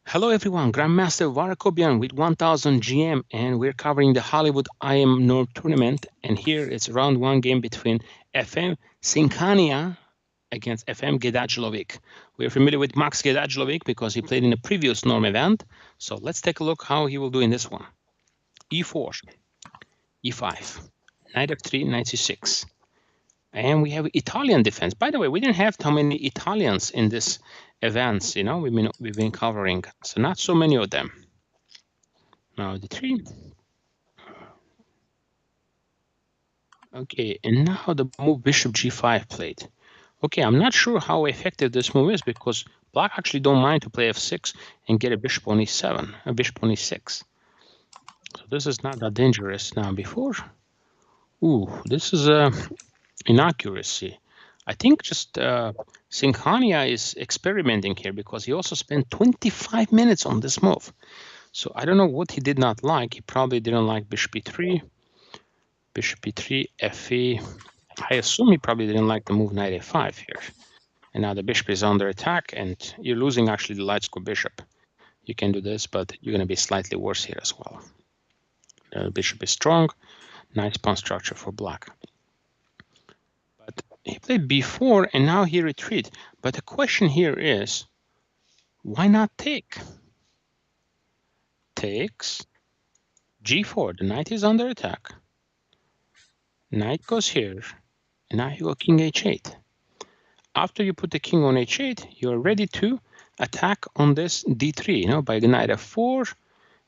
Hello everyone, Grandmaster Varakobian with 1000 GM, and we're covering the Hollywood IM North tournament. And here it's round one game between FM Singhania against FM Gedajlovic. We're familiar with Max Gedajlovic because he played in a previous Norm event. So let's take a look how he will do in this one. E4, E5, Knight F3, Knight C6. And we have Italian defense. By the way, we didn't have too many Italians in this events, we've been covering. So not so many of them. Now D3. Okay, and now the move Bishop G5 played. Okay, I'm not sure how effective this move is because Black actually don't mind to play F6 and get a Bishop on E7, a Bishop on E6. So this is not that dangerous. Now before, this is a inaccuracy. I think just Singhania is experimenting here because he also spent 25 minutes on this move. So I don't know what he did not like. He probably didn't like Bishop E3, Bishop E3, Fe. I assume he probably didn't like the move Knight A5 here. And now the bishop is under attack, and you're losing actually the light square bishop. You can do this, but you're going to be slightly worse here as well. The bishop is strong. Nice pawn structure for black. But he played b4, and now he retreat. But the question here is, why not take? Takes g4. The knight is under attack. Knight goes here, and now you go king h8. After you put the king on h8, you're ready to attack on this d3, by the knight f4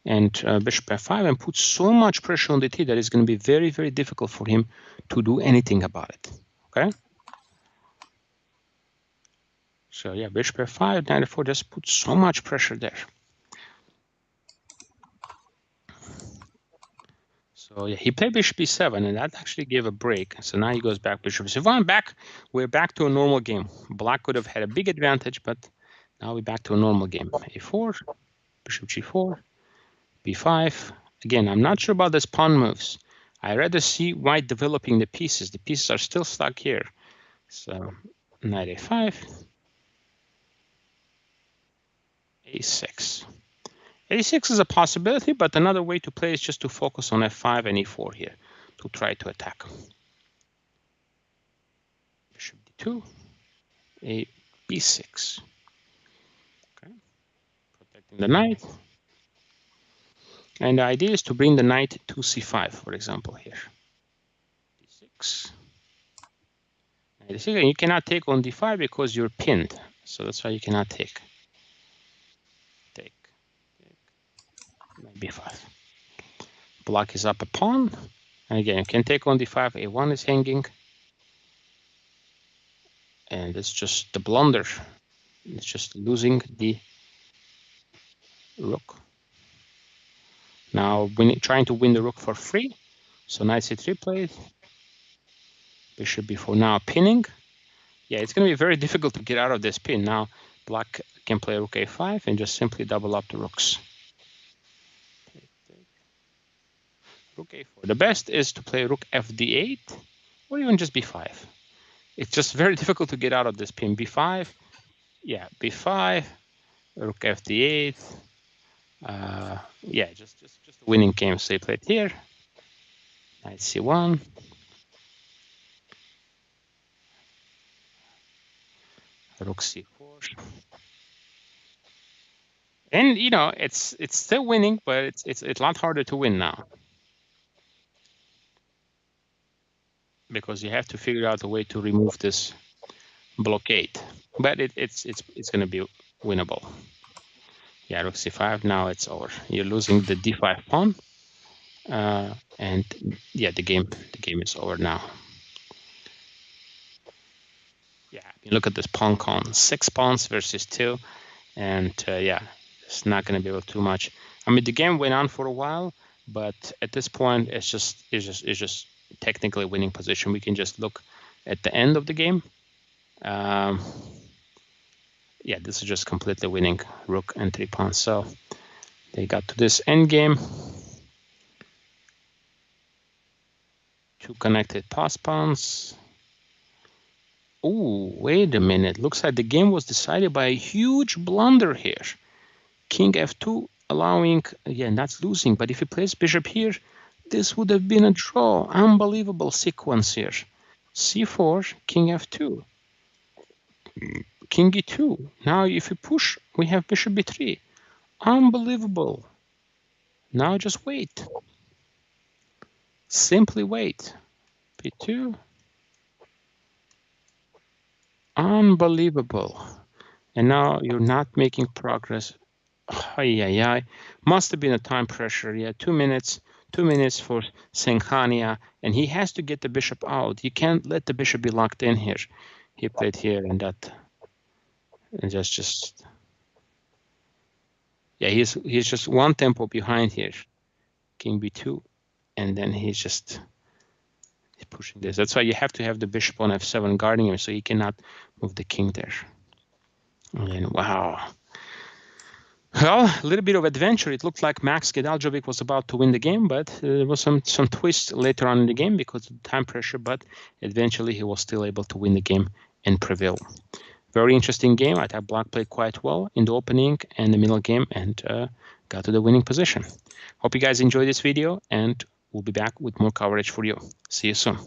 and bishop f5, and put so much pressure on d3 that it's going to be very, very difficult for him to do anything about it. Okay. So yeah, bishop f5, knight f4, just put so much pressure there. So yeah, he played bishop e7, and that actually gave a break. So now he goes back bishop c5. We're back to a normal game. Black could have had a big advantage, but now we're back to a normal game. a4, bishop g4, b5. Again, I'm not sure about these pawn moves. I rather see white developing the pieces. The pieces are still stuck here. So knight a5, a6. a6 is a possibility, but another way to play is just to focus on f5 and e4 here to try to attack. Bishop d2, a b6. Okay, protecting the knight. And the idea is to bring the knight to c5, for example, here. d6. And you cannot take on d5 because you're pinned. So that's why you cannot take. Take. Knight b5. Black is up a pawn. And again, you can take on d5. a1 is hanging. And it's just the blunder. It's just losing the rook. Now, trying to win the rook for free. So knight c3 played. Bishop b4 now pinning. Yeah, it's going to be very difficult to get out of this pin. Now, black can play rook a5 and just simply double up the rooks. Rook a4. The best is to play rook fd8 or even just b5. It's just very difficult to get out of this pin. b5, yeah, b5, rook fd8. Yeah, just a winning game. So he played here. Knight c1. Rook c4. And it's still winning, but it's a lot harder to win now. Because you have to figure out a way to remove this blockade. But it's going to be winnable. Yeah, rook c5, now it's over. You're losing the d5 pawn. And yeah, the game is over now. Yeah, look at this pawn count, 6 pawns versus 2. And yeah, it's not going to be able to do much. I mean, the game went on for a while, but at this point, it's just technically winning position. We can just look at the end of the game. Yeah, this is just completely winning, rook and 3 pawns. So they got to this end game. 2 connected pass pawns. Oh, wait a minute. Looks like the game was decided by a huge blunder here. king f2, allowing, yeah, that's losing. But if he plays bishop here, this would have been a draw. Unbelievable sequence here. c4, king f2, king e2. Now if we push, we have bishop b3. Unbelievable. Now just wait. Simply wait. b2. Unbelievable. And now you're not making progress. Must have been a time pressure. Yeah, 2 minutes. 2 minutes for Singhania, and he has to get the bishop out. You can't let the bishop be locked in here. He played here, and that, and just yeah, he's just one tempo behind here. King b2, and then he's pushing this. That's why you have to have the bishop on f7 guarding him, so he cannot move the king there. And then, wow. Well, a little bit of adventure. It looked like Max Gedajlovic was about to win the game, but there was some twist later on in the game because of time pressure, but eventually he was still able to win the game and prevail. Very interesting game. I thought Black played quite well in the opening and the middle game and got to the winning position. Hope you guys enjoyed this video, and we'll be back with more coverage for you. See you soon.